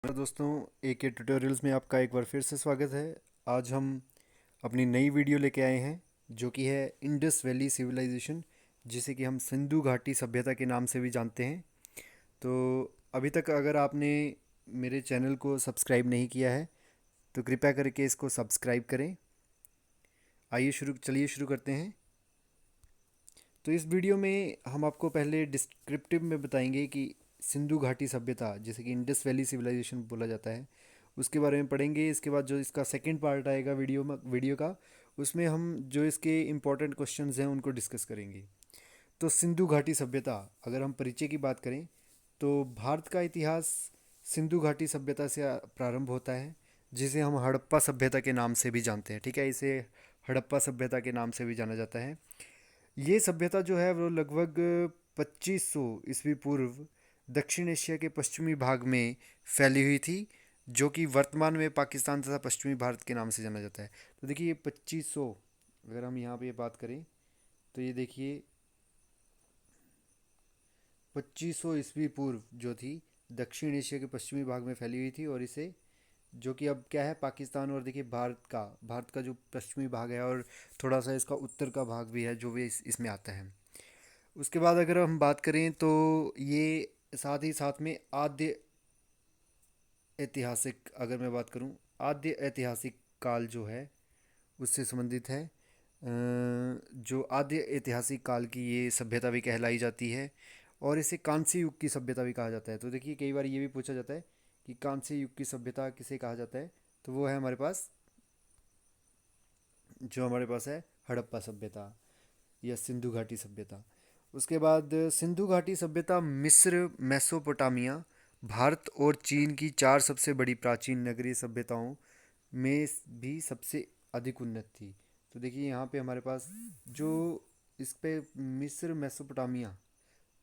Hello दोस्तों, AK tutorials में आपका एक बार फिर से स्वागत है। आज हम अपनी नई वीडियो लेके आए हैं जो कि है इंडस वैली सिविलाइजेशन, जिसे कि हम सिंधु घाटी सभ्यता के नाम से भी जानते हैं। तो अभी तक अगर आपने मेरे चैनल को सब्सक्राइब नहीं किया है तो कृपया करके इसको सब्सक्राइब करें। आइए चलिए शुरू करते हैं। तो इस वीडियो में हम आपको पहले डिस्क्रिप्टिव में बताएंगे कि सिंधु घाटी सभ्यता, जैसे कि इंडस वैली सिविलाइजेशन बोला जाता है, उसके बारे में पढ़ेंगे। इसके बाद जो इसका सेकंड पार्ट आएगा वीडियो का, उसमें हम जो इसके इम्पोर्टेंट क्वेश्चंस हैं उनको डिस्कस करेंगे। तो सिंधु घाटी सभ्यता, अगर हम परिचय की बात करें तो भारत का इतिहास सिंधु घाटी सभ्यता से प्रारंभ होता है, जिसे हम हड़प्पा सभ्यता के नाम से भी जानते हैं। ठीक है, इसे हड़प्पा सभ्यता के नाम से भी जाना जाता है। ये सभ्यता जो है वो लगभग 2500 ईस्वी पूर्व दक्षिण एशिया के पश्चिमी भाग में फैली हुई थी, जो कि वर्तमान में पाकिस्तान तथा पश्चिमी भारत के नाम से जाना जाता है। तो देखिए ये 2500, अगर हम यहाँ पे बात करें तो ये देखिए 2500 ईस्वी पूर्व जो थी दक्षिण एशिया के पश्चिमी भाग में फैली हुई थी, और इसे जो कि अब क्या है पाकिस्तान, और देखिए भारत का जो पश्चिमी भाग है और थोड़ा सा इसका उत्तर का भाग भी है जो भी इसमें आता है। उसके बाद अगर हम बात करें तो ये साथ ही साथ में आद्य ऐतिहासिक, अगर मैं बात करूं, आद्य ऐतिहासिक काल जो है उससे संबंधित है। जो आद्य ऐतिहासिक काल की ये सभ्यता भी कहलाई जाती है, और इसे कांस्य युग की सभ्यता भी कहा जाता है। तो देखिए कई बार ये भी पूछा जाता है कि कांस्य युग की सभ्यता किसे कहा जाता है, तो वो है हमारे पास है हड़प्पा सभ्यता या सिंधु घाटी सभ्यता। उसके बाद सिंधु घाटी सभ्यता मिस्र, मेसोपोटामिया, भारत और चीन की चार सबसे बड़ी प्राचीन नगरीय सभ्यताओं में भी सबसे अधिक उन्नत थी। तो देखिए यहाँ पे हमारे पास जो इस पे मिस्र, मेसोपोटामिया,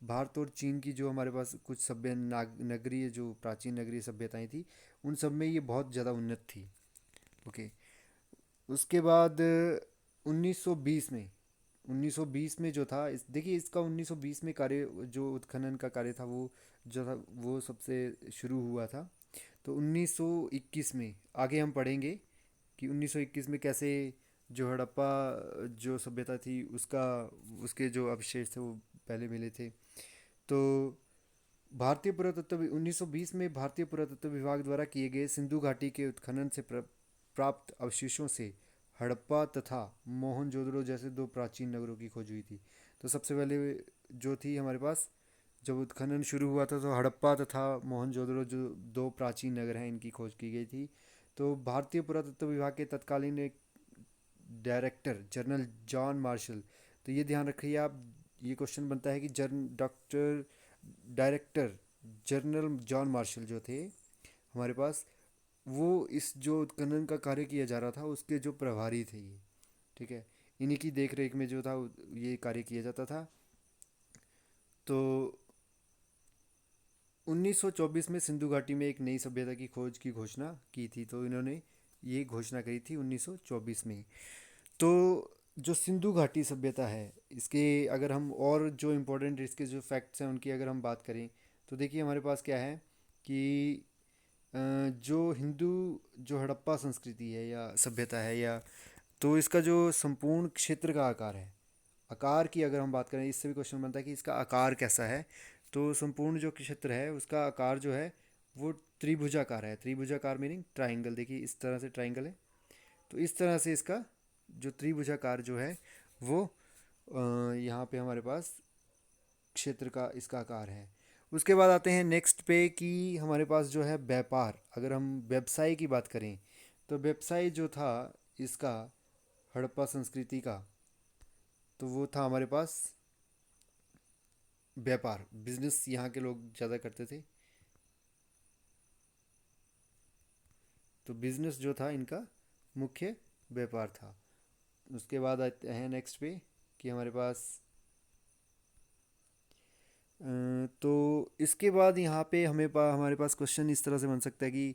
भारत और चीन की जो हमारे पास कुछ नगरीय जो प्राचीन नगरीय सभ्यताएं थी, उन सब में ये बहुत ज़्यादा उन्नत थी। ओके। उसके बाद 1920 में 1920 में जो था, इस देखिए इसका 1920 में कार्य, जो उत्खनन का कार्य था वो जो था वो सबसे शुरू हुआ था। तो 1921 में आगे हम पढ़ेंगे कि 1921 में कैसे जो हड़प्पा जो सभ्यता थी उसका उसके जो अवशेष थे वो पहले मिले थे। तो भारतीय पुरातत्व 1920 में भारतीय पुरातत्व विभाग द्वारा किए गए सिंधु घाटी के उत्खनन से प्राप्त अवशेषों से हड़प्पा तथा मोहनजोदड़ो जैसे दो प्राचीन नगरों की खोज हुई थी। तो सबसे पहले जो थी हमारे पास, जब उत्खनन शुरू हुआ था तो हड़प्पा तथा मोहनजोदड़ो जो दो प्राचीन नगर हैं इनकी खोज की गई थी। तो भारतीय पुरातत्व विभाग के तत्कालीन एक डायरेक्टर जनरल जॉन मार्शल, तो ये ध्यान रखिए आप, ये क्वेश्चन बनता है कि जर्न doctor director general John Marshall जो थे हमारे पास, वो इस जो उत्खनन का कार्य किया जा रहा था उसके जो प्रभारी थे ये। ठीक है, इन्हीं की देख रेख में जो था ये कार्य किया जाता था। तो 1924 में सिंधु घाटी में एक नई सभ्यता की खोज की घोषणा की थी। तो इन्होंने ये घोषणा करी थी 1924 में। तो जो सिंधु घाटी सभ्यता है, इसके अगर हम और जो इम्पोर्टेंट इसके जो फैक्ट्स हैं उनकी अगर हम बात करें तो देखिए हमारे पास क्या है कि जो हिंदू जो हड़प्पा संस्कृति है या सभ्यता है, या तो इसका जो संपूर्ण क्षेत्र का आकार है, आकार की अगर हम बात करें, इससे भी क्वेश्चन बनता है कि इसका आकार कैसा है। तो संपूर्ण जो क्षेत्र है उसका आकार जो है वो त्रिभुजाकार है। त्रिभुजाकार मीनिंग ट्राइंगल, देखिए इस तरह से ट्राइंगल है। तो इस तरह से इसका जो त्रिभुजाकार जो है वो यहाँ पे हमारे पास क्षेत्र का इसका आकार है। उसके बाद आते हैं नेक्स्ट पे कि हमारे पास जो है व्यापार, अगर हम व्यवसाय की बात करें तो व्यवसाय जो था इसका हड़प्पा संस्कृति का, तो वो था हमारे पास व्यापार, बिजनेस यहाँ के लोग ज़्यादा करते थे। तो बिजनेस जो था इनका मुख्य व्यापार था। उसके बाद आते हैं नेक्स्ट पे कि हमारे पास तो इसके बाद यहाँ पे हमारे पास क्वेश्चन इस तरह से बन सकता है कि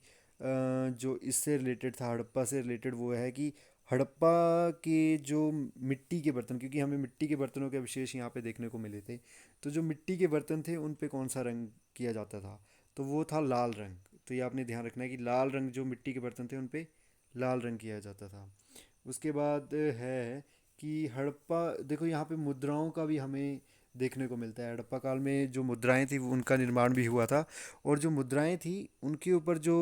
जो इससे रिलेटेड था, हड़प्पा से रिलेटेड, वो है कि हड़प्पा के जो मिट्टी के बर्तन, क्योंकि हमें मिट्टी के बर्तनों के विशेष यहाँ पे देखने को मिले थे, तो जो मिट्टी के बर्तन थे उन पे कौन सा रंग किया जाता था, तो वो था लाल रंग। तो ये आपने ध्यान रखना है कि लाल रंग, जो मिट्टी के बर्तन थे उन पे लाल रंग किया जाता था। उसके बाद है कि हड़प्पा, देखो यहाँ पे मुद्राओं का भी हमें देखने को मिलता है। हड़प्पा काल में जो मुद्राएं थी वो उनका निर्माण भी हुआ था, और जो मुद्राएं थी उनके ऊपर जो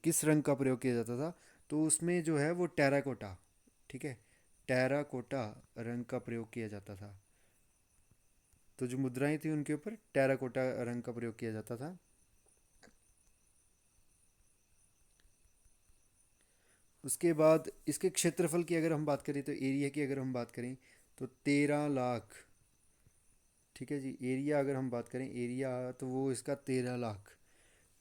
किस रंग का प्रयोग किया जाता था, तो उसमें जो है वो टेराकोटा, ठीक है, टेराकोटा रंग का प्रयोग किया जाता था। तो जो मुद्राएं थी उनके ऊपर टेराकोटा रंग का प्रयोग किया जाता था। उसके बाद इसके क्षेत्रफल की अगर हम बात करें, तो एरिया की अगर हम बात करें, तो 13 लाख, ठीक है जी। एरिया अगर हम बात करें, एरिया, तो वो इसका 13 लाख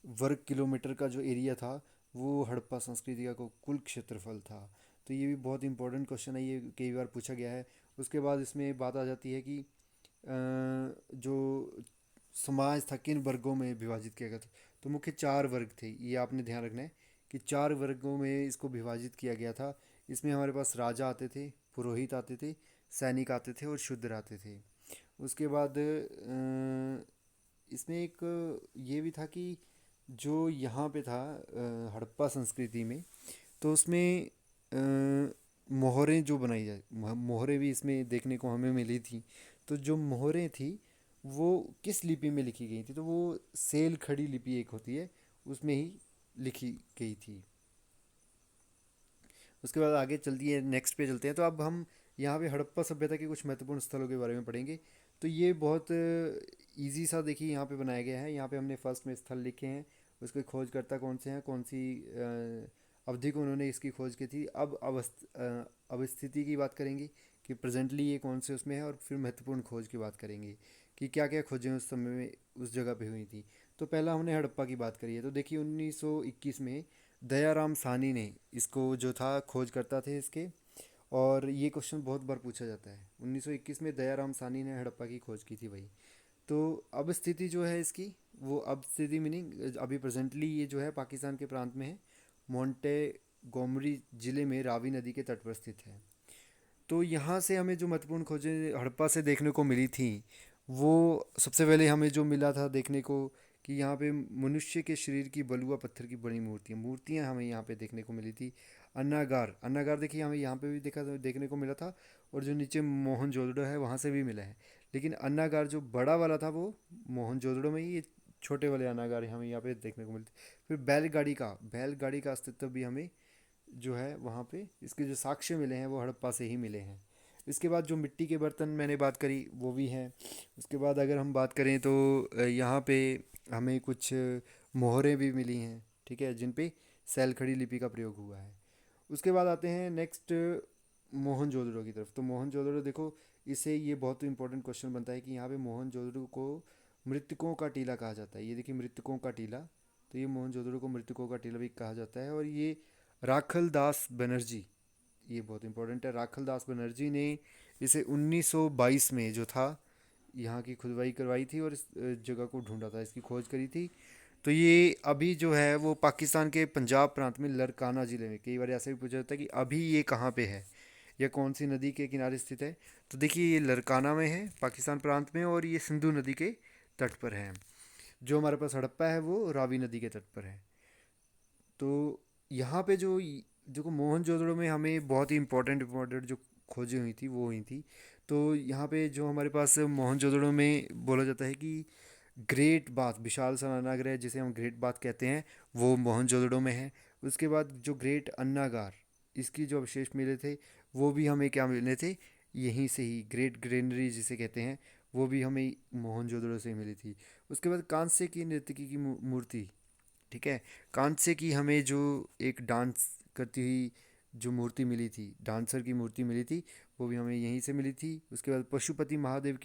वर्ग किलोमीटर का जो एरिया था, वो हड़प्पा संस्कृति का कुल क्षेत्रफल था। तो ये भी बहुत इंपॉर्टेंट क्वेश्चन है, ये कई बार पूछा गया है। उसके बाद इसमें बात आ जाती है कि जो समाज था किन वर्गों में विभाजित किया गया था। तो मुख्य 4 वर्ग थे, ये आपने ध्यान रखना है कि 4 वर्गों में इसको विभाजित किया गया था। इसमें हमारे पास राजा आते थे, पुरोहित आते थे, सैनिक आते थे और शूद्र आते थे। उसके बाद इसमें एक ये भी था कि जो यहाँ पे था हड़प्पा संस्कृति में, तो उसमें मोहरें जो बनाई जाए, मोहरें भी इसमें देखने को हमें मिली थी। तो जो मोहरें थी वो किस लिपि में लिखी गई थी, तो वो सेल खड़ी लिपि एक होती है, उसमें ही लिखी गई थी। उसके बाद आगे चलती है, नेक्स्ट पे चलते हैं। तो अब हम यहाँ पे हड़प्पा सभ्यता के कुछ महत्वपूर्ण स्थलों के बारे में पढ़ेंगे। तो ये बहुत इजी सा देखिए यहाँ पे बनाया गया है। यहाँ पे हमने फर्स्ट में स्थल लिखे हैं, उसके खोजकर्ता कौन से हैं, कौन सी अवधि को उन्होंने इसकी खोज की थी। अब अवस्थिति की बात करेंगे कि प्रेजेंटली ये कौन से उसमें है, और फिर महत्वपूर्ण खोज की बात करेंगे कि क्या क्या खोजें उस समय में उस जगह पे हुई थी। तो पहला हमने हड़प्पा की बात करी है, तो देखिए 1921 में दयाराम साहनी ने इसको जो था खोज करता थे इसके। और ये क्वेश्चन बहुत बार पूछा जाता है, 1921 में दयाराम साहनी ने हड़प्पा की खोज की थी भाई। तो अब स्थिति जो है इसकी, वो अब स्थिति मीनिंग अभी प्रेजेंटली ये जो है पाकिस्तान के प्रांत में है, मोंटे गोमरी ज़िले में रावी नदी के तट पर स्थित है। तो यहाँ से हमें जो महत्वपूर्ण खोजें हड़प्पा से देखने को मिली थी, वो सबसे पहले हमें जो मिला था देखने को कि यहाँ पे मनुष्य के शरीर की बलुआ पत्थर की बड़ी मूर्तियाँ हमें यहाँ पे देखने को मिली थी। अन्नागार, अन्नागार देखिए हमें यहाँ पे भी देखने को मिला था, और जो नीचे मोहनजोदड़ो है वहाँ से भी मिला है। लेकिन अन्नागार जो बड़ा वाला था वो मोहनजोदड़ो में ही, ये छोटे वाले अन्नागार हमें यहाँ पे देखने को मिलते। फिर बैलगाड़ी का अस्तित्व भी हमें जो है वहाँ पे इसके जो साक्ष्य मिले हैं वो हड़प्पा से ही मिले हैं। इसके बाद जो मिट्टी के बर्तन मैंने बात करी वो भी हैं। उसके बाद अगर हम बात करें तो यहाँ पे हमें कुछ मोहरें भी मिली हैं, ठीक है, जिन पे सैलखड़ी लिपि का प्रयोग हुआ है। उसके बाद आते हैं नेक्स्ट मोहनजोदड़ो की तरफ। तो मोहनजोदड़ो देखो, इसे ये बहुत इंपॉर्टेंट क्वेश्चन बनता है कि यहाँ पे मोहनजोदड़ो को मृतकों का टीला कहा जाता है। ये देखिए मृतकों का टीला, तो ये मोहनजोदड़ो को मृतकों का टीला भी कहा जाता है। और ये राखल दास बनर्जी, ये बहुत इंपॉर्टेंट है, राखल दास बनर्जी ने इसे 1922 में जो था यहाँ की खुदवाई करवाई थी, और इस जगह को ढूंढा था, इसकी खोज करी थी। तो ये अभी जो है वो पाकिस्तान के पंजाब प्रांत में लरकाना ज़िले में, कई बार ऐसे भी पूछा जाता है कि अभी ये कहाँ पे है या कौन सी नदी के किनारे स्थित है। तो देखिए ये लरकाना में है पाकिस्तान प्रांत में, और ये सिंधु नदी के तट पर है। जो हमारे पास हड़प्पा है वो रावी नदी के तट पर है। तो यहाँ पे जो जो मोहनजोदड़ो में हमें बहुत ही इंपॉर्टेंट जो खोजें हुई थी वो हुई थी। तो यहाँ पे जो हमारे पास मोहनजोदड़ो में बोला जाता है कि ग्रेट बाथ, विशाल स्नानागार जिसे हम ग्रेट बाथ कहते हैं, वो मोहनजोदड़ो में है। उसके बाद जो ग्रेट अन्नागार, इसकी जो अवशेष मिले थे वो भी हमें क्या मिले थे, यहीं से ही, ग्रेट ग्रेनरी जिसे कहते हैं, वो भी हमें मोहनजोदड़ो से ही मिली थी। उसके बाद कांस्य की नर्तकी की मूर्ति, ठीक है, कांस्य की हमें जो एक डांस करती हुई जो मूर्ति मिली थी, डांसर की मूर्ति मिली थी, वो भी हमें यहीं से मिली थी। उसके बाद पशुपति महादेव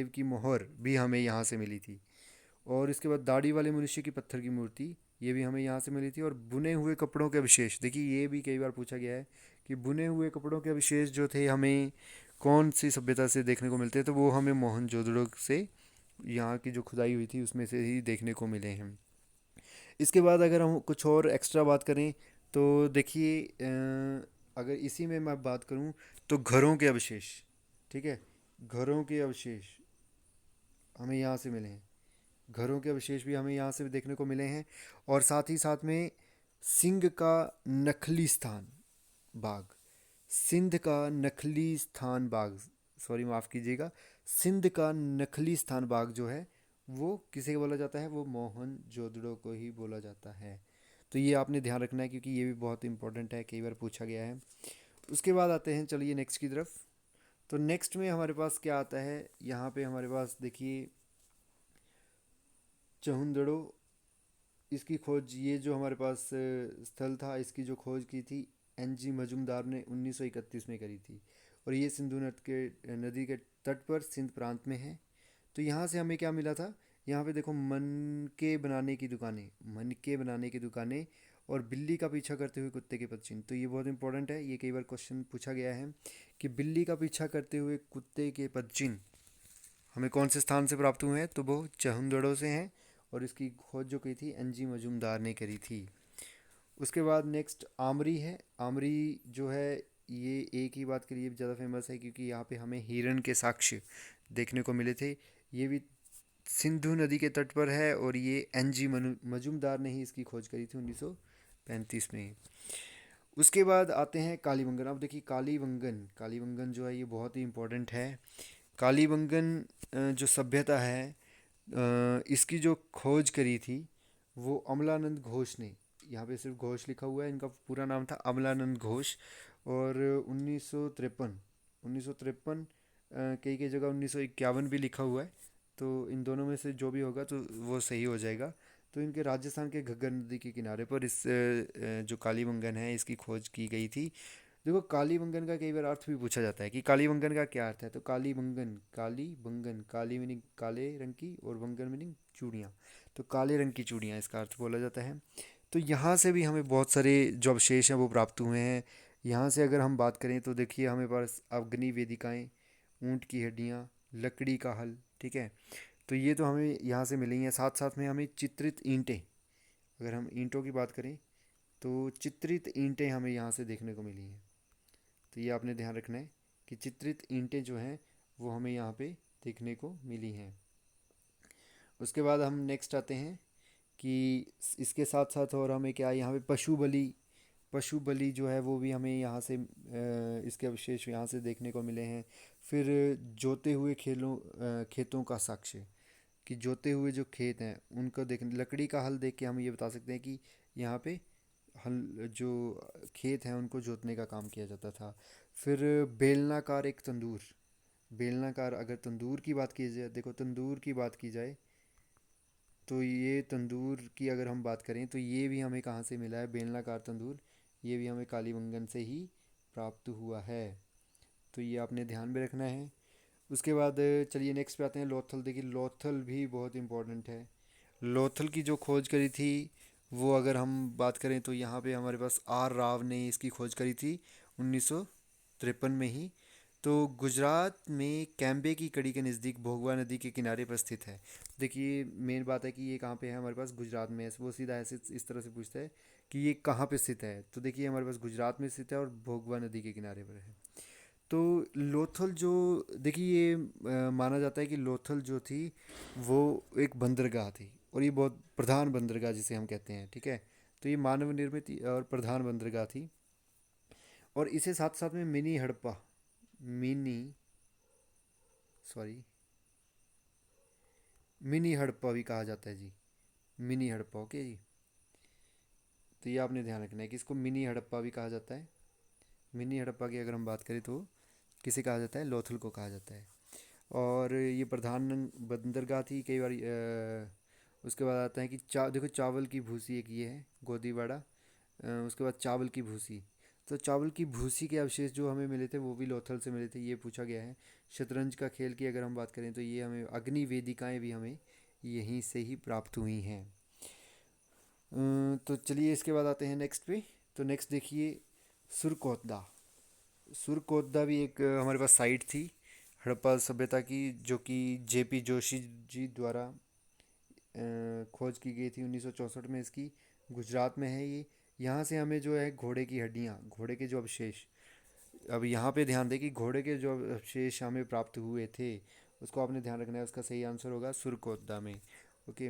की मोहर भी हमें यहाँ से मिली थी। और इसके बाद दाढ़ी वाले मनुष्य की पत्थर की मूर्ति, ये भी हमें यहाँ से मिली थी। और बुने हुए कपड़ों के अवशेष, देखिए ये भी कई बार पूछा गया है कि बुने हुए कपड़ों के अवशेष जो थे हमें कौन सी सभ्यता से देखने को मिलते हैं, तो वो हमें मोहनजोदड़ो से, यहाँ की जो खुदाई हुई थी उसमें से ही देखने को मिले हैं। इसके बाद अगर हम कुछ और एक्स्ट्रा बात करें, तो देखिए अगर इसी में मैं बात करूं, तो घरों के अवशेष, ठीक है, घरों के अवशेष हमें यहाँ से मिले हैं। घरों के अवशेष भी हमें यहाँ से देखने को मिले हैं। और साथ ही साथ में सिंध का नखली स्थान बाग, सिंध का नखली स्थान बाग, सॉरी माफ़ कीजिएगा, सिंध का नखली स्थान बाग जो है वो किसे बोला जाता है, वो मोहनजोदड़ो को ही बोला जाता है। तो ये आपने ध्यान रखना है क्योंकि ये भी बहुत इंपॉर्टेंट है, कई बार पूछा गया है। उसके बाद आते हैं, चलिए नेक्स्ट की तरफ। तो नेक्स्ट में हमारे पास क्या आता है, यहाँ पे हमारे पास देखिए चहुंदड़ो, इसकी खोज, ये जो हमारे पास स्थल था, इसकी जो खोज की थी एनजी मजुमदार ने 1931 में करी थी। और ये सिंधु नदी के तट पर सिंध प्रांत में है। तो यहाँ से हमें क्या मिला था, यहाँ पे देखो मनके बनाने की दुकानें, मनके बनाने की दुकानें और बिल्ली का पीछा करते हुए कुत्ते के पदचिन्ह। तो ये बहुत इंपॉर्टेंट है, ये कई बार क्वेश्चन पूछा गया है कि बिल्ली का पीछा करते हुए कुत्ते के पदचिन्ह हमें कौन से स्थान से प्राप्त हुए हैं, तो वो चहुंदड़ो से हैं। और इसकी खोज जो की थी एनजी मजूमदार ने करी थी। उसके बाद नेक्स्ट आमरी है। आमरी जो है ये एक ही बात के लिए ज़्यादा फेमस है क्योंकि यहाँ पे हमें हिरण के साक्ष्य देखने को मिले थे। ये भी सिंधु नदी के तट पर है और ये एनजी मजूमदार ने ही इसकी खोज करी थी 1935 में। उसके बाद आते हैं कालीबंगन। अब देखिए कालीबंगन, कालीबंगन जो है ये बहुत ही इम्पोर्टेंट है। कालीबंगन जो सभ्यता है इसकी जो खोज करी थी वो अमलानंद घोष ने, यहाँ पे सिर्फ घोष लिखा हुआ है, इनका पूरा नाम था अमलानंद घोष। और 1953 कई कई जगह 1951 भी लिखा हुआ है। तो इन दोनों में से जो भी होगा तो वो सही हो जाएगा। तो इनके राजस्थान के घग्गर नदी के किनारे पर इस जो कालीबंगन है इसकी खोज की गई थी। देखो कालीबंगन का कई बार अर्थ भी पूछा जाता है कि कालीबंगन का क्या अर्थ है। तो कालीबंगन, काली बंगन, काली मीनिंग काले रंग की और बंगन मीनिंग चूड़ियाँ। तो काले रंग की चूड़ियाँ इसका अर्थ बोला जाता है। तो यहाँ से भी हमें बहुत सारे जो अवशेष हैं वो प्राप्त हुए हैं। यहाँ से अगर हम बात करें तो देखिए हमें पास अग्नि वेदिकाएँ, ऊँट की हड्डियाँ, लकड़ी का हल, ठीक है। तो ये तो हमें यहाँ से मिली हैं। साथ साथ में हमें चित्रित ईंटें, अगर हम ईंटों की बात करें तो चित्रित ईंटें हमें यहाँ से देखने को मिली हैं। तो ये आपने ध्यान रखना है कि चित्रित ईंटें जो हैं वो हमें यहाँ पे देखने को मिली हैं। उसके बाद हम नेक्स्ट आते हैं कि इसके साथ साथ और हमें क्या, यहाँ पे पशु बलि, पशु बलि जो है वो भी हमें यहाँ से इसके अवशेष यहाँ से देखने को मिले हैं। फिर जोते हुए खेतों का साक्ष्य, कि जोते हुए जो खेत हैं उनको देख, लकड़ी का हल देख के हम ये बता सकते हैं कि यहाँ पे हल जो खेत हैं उनको जोतने का काम किया जाता था। फिर बेलनाकार एक तंदूर, बेलनाकार, अगर तंदूर की बात की जाए, देखो तंदूर की बात की जाए तो ये तंदूर की अगर हम बात करें तो ये भी हमें कहाँ से मिला है, बेलनाकार तंदूर, ये भी हमें कालीबंगन से ही प्राप्त हुआ है। तो ये आपने ध्यान में रखना है। उसके बाद चलिए नेक्स्ट पे आते हैं लोथल। देखिए लोथल भी बहुत इम्पोर्टेंट है। लोथल की जो खोज करी थी वो अगर हम बात करें तो यहाँ पे हमारे पास आर राव ने इसकी खोज करी थी 1953 में ही। तो गुजरात में कैम्बे की कड़ी के नज़दीक भोगवा नदी के किनारे पर स्थित है। देखिए मेन बात है कि ये कहाँ पे है, हमारे पास गुजरात में है। वो सीधा ऐसे इस तरह से पूछता है कि ये कहाँ पे स्थित है, तो देखिए हमारे पास गुजरात में स्थित है और भोगवा नदी के किनारे पर है। तो लोथल जो, देखिए ये माना जाता है कि लोथल जो थी वो एक बंदरगाह थी और ये बहुत प्रधान बंदरगाह जिसे हम कहते हैं, ठीक है। तो ये मानव निर्मित और प्रधान बंदरगाह थी। और इसे साथ साथ में mini Harappa, mini, sorry, mini Harappa भी कहा जाता है जी, मिनी हड़प्पा, ओके जी। तो ये आपने ध्यान रखना है कि इसको मिनी हड़प्पा भी कहा जाता है। मिनी हड़प्पा की अगर हम बात करें तो किसे कहा जाता है, लोथल को कहा जाता है। और ये प्रधान बंदरगाह थी कई बार। उसके बाद आता है कि देखो चावल की भूसी एक ये है गोदीवाड़ा। उसके बाद चावल की भूसी, तो चावल की भूसी के अवशेष जो हमें मिले थे वो भी लोथल से मिले थे, ये पूछा गया है। शतरंज का खेल की अगर हम बात करें तो ये हमें अग्नि वेदिकाएँ भी हमें यहीं से ही प्राप्त हुई हैं। तो चलिए इसके बाद आते हैं नेक्स्ट पे। तो नेक्स्ट देखिए सुरकोतदा। सुरकोतदा भी एक हमारे पास साइट थी हड़प्पा सभ्यता की, जो कि जेपी जोशी जी द्वारा खोज की गई थी 1964 में इसकी। गुजरात में है ये। यहाँ से हमें जो है घोड़े की हड्डियाँ, घोड़े के जो अवशेष, अब यहाँ पे ध्यान दें कि घोड़े के जो अवशेष हमें प्राप्त हुए थे उसको आपने ध्यान रखना है, उसका सही आंसर होगा सुरकोतदा में। ओके।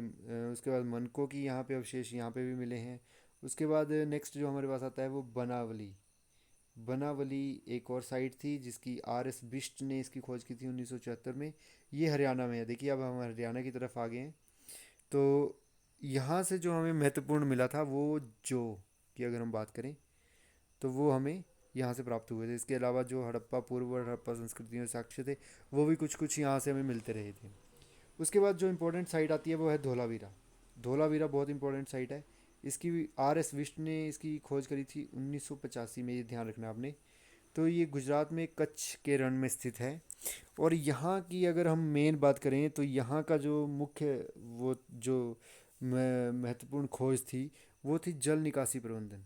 उसके बाद मनको की यहाँ पे अवशेष यहाँ पे भी मिले हैं। उसके बाद नेक्स्ट जो हमारे पास आता है वो बनावली। बनावली एक और साइट थी जिसकी R S बिष्ट ने इसकी खोज की थी 1974 में। ये हरियाणा में है। देखिए अब हम हरियाणा की तरफ आ गए हैं। तो यहाँ से जो हमें महत्वपूर्ण मिला था वो जो की अगर हम बात करें तो वो हमें यहाँ से प्राप्त हुए थे। इसके अलावा जो हड़प्पा पूर्व और हड़प्पा संस्कृतियों के साक्ष्य थे वो भी कुछ कुछ यहाँ से हमें मिलते रहे थे। उसके बाद जो इम्पोर्टेंट साइट आती है वो है धोलावीरा। धोलावीरा बहुत इंपॉर्टेंट साइट है। इसकी R S बिष्ट ने इसकी खोज करी थी 1985 में, ये ध्यान रखना आपने। तो ये गुजरात में कच्छ के रण में स्थित है। और यहाँ की अगर हम मेन बात करें तो यहाँ का जो मुख्य वो जो महत्वपूर्ण खोज थी वो थी जल निकासी प्रबंधन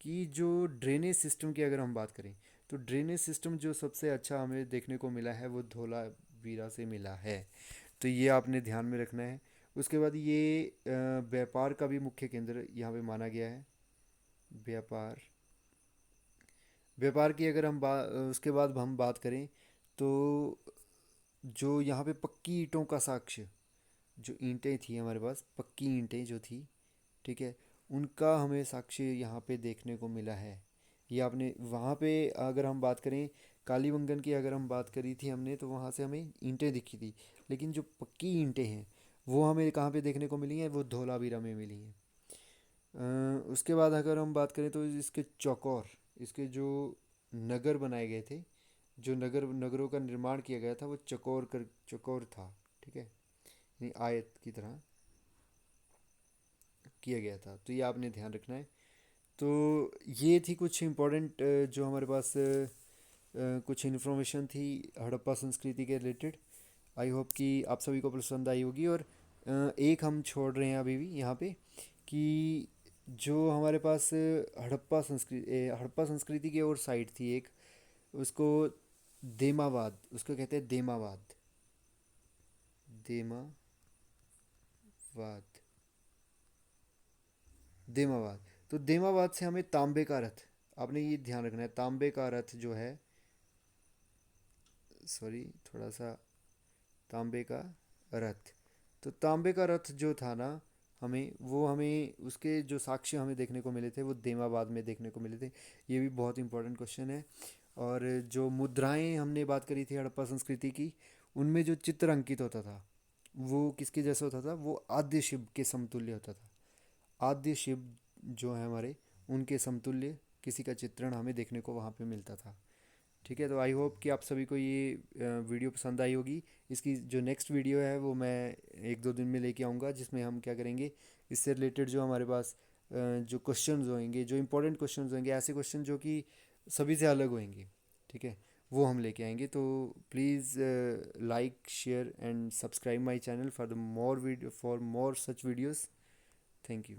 की। जो ड्रेनेज सिस्टम की अगर हम बात करें तो ड्रेनेज सिस्टम जो सबसे अच्छा हमें देखने को मिला है वो धोलावीरा से मिला है। तो ये आपने ध्यान में रखना है। उसके बाद ये व्यापार का भी मुख्य केंद्र यहाँ पे माना गया है। व्यापार व्यापार की अगर हम उसके बाद हम बात करें तो जो यहाँ पे पक्की ईंटों का साक्ष्य, जो ईंटें थी हमारे पास, पक्की ईंटें जो थी, ठीक है, उनका हमें साक्ष्य यहाँ पे देखने को मिला है। ये आपने वहाँ पे अगर हम बात करें कालीबंगन की अगर हम बात करी थी हमने तो वहाँ से हमें ईंटें दिखी थी। लेकिन जो पक्की ईंटें हैं वो हमें कहाँ पे देखने को मिली हैं, वो धोलावीरा में मिली हैं। उसके बाद अगर हम बात करें तो इसके चौकोर, इसके जो नगर बनाए गए थे, जो नगरों का निर्माण किया गया था वो चौकोर था, ठीक है, यानी आयत की तरह किया गया था। तो ये आपने ध्यान रखना है। तो ये थी कुछ इम्पोर्टेंट जो हमारे पास कुछ इन्फॉर्मेशन थी हड़प्पा संस्कृति के रिलेटेड। आई होप कि आप सभी को पसंद आई होगी। और एक हम छोड़ रहे हैं अभी भी यहाँ पे कि जो हमारे पास हड़प्पा संस्कृति की और साइड थी एक, उसको देमावाद, उसको कहते हैं देमावाद। देमावाद, देमावाद। तो देमावाद से हमें तांबे का रथ, आपने ये ध्यान रखना है, तांबे का रथ जो है, सॉरी थोड़ा सा, तांबे का रथ। तो तांबे का रथ जो था ना, हमें उसके जो साक्ष्य हमें देखने को मिले थे वो देमाबाद में देखने को मिले थे। ये भी बहुत इंपॉर्टेंट क्वेश्चन है। और जो मुद्राएं हमने बात करी थी हड़प्पा संस्कृति की, उनमें जो चित्र अंकित होता था वो किसके जैसा होता था, वो आद्य शिव के समतुल्य होता था। आद्य शिव जो है हमारे, उनके समतुल्य किसी का चित्रण हमें देखने को वहाँ पे मिलता था। ठीक है, तो आई होप कि आप सभी को ये वीडियो पसंद आई होगी। इसकी जो नेक्स्ट वीडियो है वो मैं एक दो दिन में लेके आऊँगा, जिसमें हम क्या करेंगे, इससे रिलेटेड जो हमारे पास जो क्वेश्चंस होंगे, जो इंपॉर्टेंट क्वेश्चंस होंगे, ऐसे क्वेश्चन जो कि सभी से अलग होंगे, ठीक है, वो हम लेके आएंगे। तो please like share and subscribe my channel for the more video, for more such videos. Thank you.